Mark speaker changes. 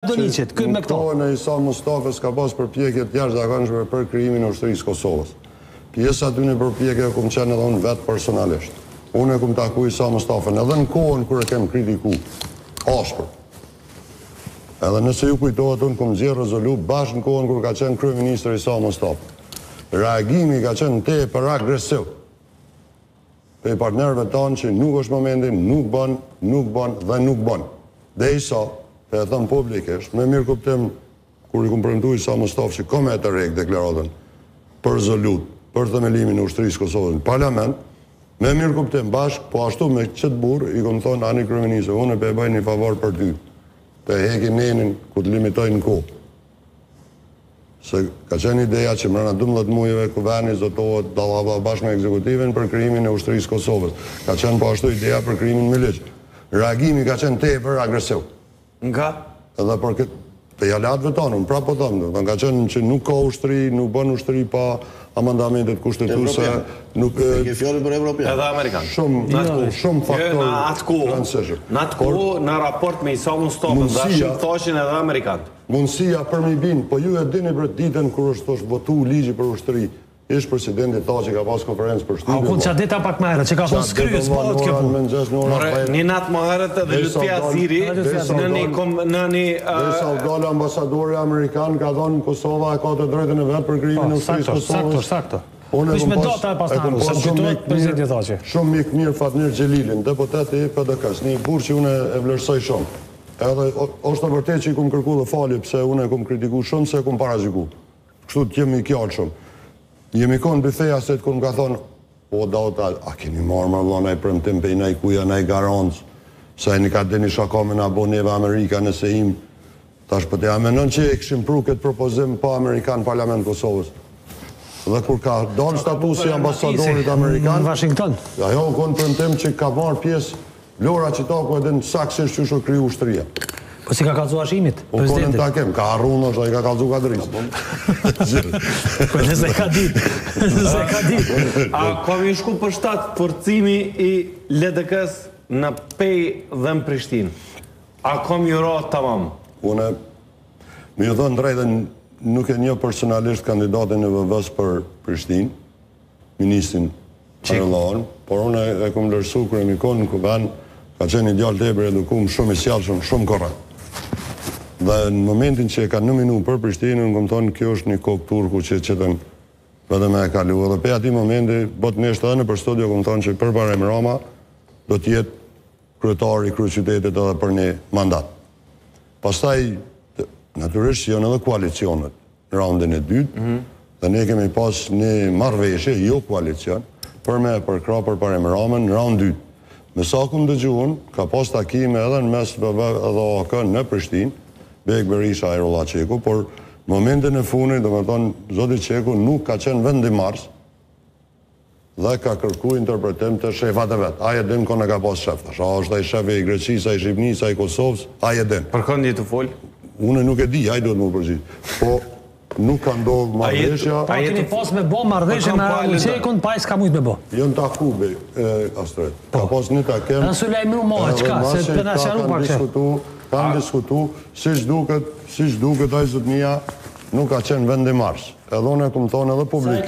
Speaker 1: Doniqit, këtë me këto.
Speaker 2: Kohën e Isa Mustafës ka pas përpjekjet jashtëzakonshme për krijimin e ushtrisë Kosovës. Pjesa aty në përpjekje kum qenë edhe unë vetë personalisht. Unë e kum taku Isa Mustafën edhe në kohën kur e kem kritiku. Ashpër. Edhe nëse ju kujtohet, unë kum zgjedhë rezolu bashkë në kohën kur ka qenë kryeministër Isa Mustafë. Reagimi ka qenë tepër agresiv. Pe partnerëve tanë që nuk është momenti, nuk bën. Derisa e thëmë publikisht, me mirë kuptim, kur i kumë premtu Isa Mustafë që kome e të rejkë deklaratën për zolut, për themelimin e ushtrisë Kosovës në parlament, me mirë kuptim bashkë, po ashtu me qëtë burë, i kumë thonë ani kryeministër, unë e pe bëjnë një favor për ty, pe heki nenin ku të limitojnë në kohë. Se ka qenë ideja që mërëna 12 mujeve kuveni zotohet dallava bashkë me ekzekutivin për krijimin e ushtrisë Kosovës. Ka qenë po ashtu ideja për krijimin milic. Reagimi ka qenë tepër agresiv.
Speaker 1: Nga?
Speaker 2: Edhe për këtë, pe jalatëve tonë, unë prapë po thëmë, ka qenë që nuk ka ushtri, nuk bën ushtri pa amandamentet kushtetuse, nuk...
Speaker 3: Ke fjallë për Evropian.
Speaker 1: Edhe Amerikan.
Speaker 2: Shumë faktorë rëndësishëm.
Speaker 1: Në atë kohë, në raport me Isa Mustafën, dhe shumë thoshin edhe Amerikan.
Speaker 2: Mundësia për mi binë, po ju e dini për ditën kër është votu ligji për ushtri, ishë presidenti ta që ka pas konferencë për shtipin.
Speaker 1: A kun që dita pak më herët, që ka thonë skryës, po të kjo punë. Një natë më herët edhe Lutfi Asiri, në një...
Speaker 2: Desa udale ambasadori Amerikan ka thonë Kosova e ka të drejtën e vetë për krijimin e ushtrisë Kosovës.
Speaker 1: Sakto. Vish me dota e pas në arru, se më kujtojt prezidenti Thaçi.
Speaker 2: Shumë mik mirë Fatmir Xhelilin, deputeti i PDK-s, një burr që unë e vlerësoj shumë. Edhe është të vërtet që i kum kërku dhe falje pëse unë e kum kritiku shumë se kum paraziku. Kështu të jemi i kjallë shumë. Jemi konë bifeja se të këmë ka thonë, o dauta, a keni marrë më vëllon e premtim pe i naj kuja, naj garancë, se e një ka deni shaka me në aboneve Amerika nëse im, tash për te amenon që e këshim pru këtë propozim pa Amerikan Parlament Kosovës. Dhe kur ka dalë statusi ambasadorit Amerikan,
Speaker 1: në Washington.
Speaker 2: Ajo konë premtim që ka marrë pjesë Lora Qitaku edhe në saksisht që shë kriju ushtria.
Speaker 1: Po si ka kalzu Hashimit, presidentit?
Speaker 2: Konën ta kem, ka arrunë është, a i ka kalzu Kadris.
Speaker 1: Po nëse ka dit. A komi shku për shtatë forcimi i LDK-s në Pej dhe në Prishtinë? A komi ra tamam?
Speaker 2: Une, me ju thënë drejtën, nuk e një personalisht kandidatin e VV-s për Prishtinë, ministrin Arëllon, por unë e kumë lërsu kërë mi konë në kuven, ka qenë ideal të ebre edukum shumë i sjallshëm, shumë korrekt. Dhe në momentin që e ka nominu për Prishtinë, në këmë thonë, kjo është një kokë turku që qëtën vëdhe me e kalu. Dhe pe ati momenti, botënisht edhe në për studio, këmë thonë që për Barem Rama do t'jetë kryetari i kryeqytetit edhe për një mandat. Pastaj, natyrisht që janë edhe koalicionet në raundin e dytë, dhe ne kemi pas një marrëveshje, jo koalicion, për me përkra për Barem Ramën në raund dytë. Me sa këmë dëgjuhën, ka pas takime edhe në mes VV edhe AK në Prishtinë, Bek Berisha Ajrolla Qeku, por momentin e funit, do me thonë, Zoti Qeku nuk ka qenë vendimars dhe ka kërku interpretim të shefat e vetë. Aje din kone ka pas shef. A është ai shefi i Greqisë, ai Shqipnisë, ai Kosovës, aje din.
Speaker 1: Për këndi të folë?
Speaker 2: Une nuk e di, aje duhet më përgjit. Po, nuk ka ndodhë marrëveshja.
Speaker 1: Pa keni pas me bo marrëveshje me Qekun, pa i s'ka mujt me bo?
Speaker 2: Jënë taku, Astrid. Ka pas një takem...
Speaker 1: Në Sulejmru Moha, qka? Se të penasjaru pak që?
Speaker 2: Kanë diskutu, si që duket a i zotnia, nuk ka qenë vendimars. Edhe unë e këmë thonë edhe publikisht,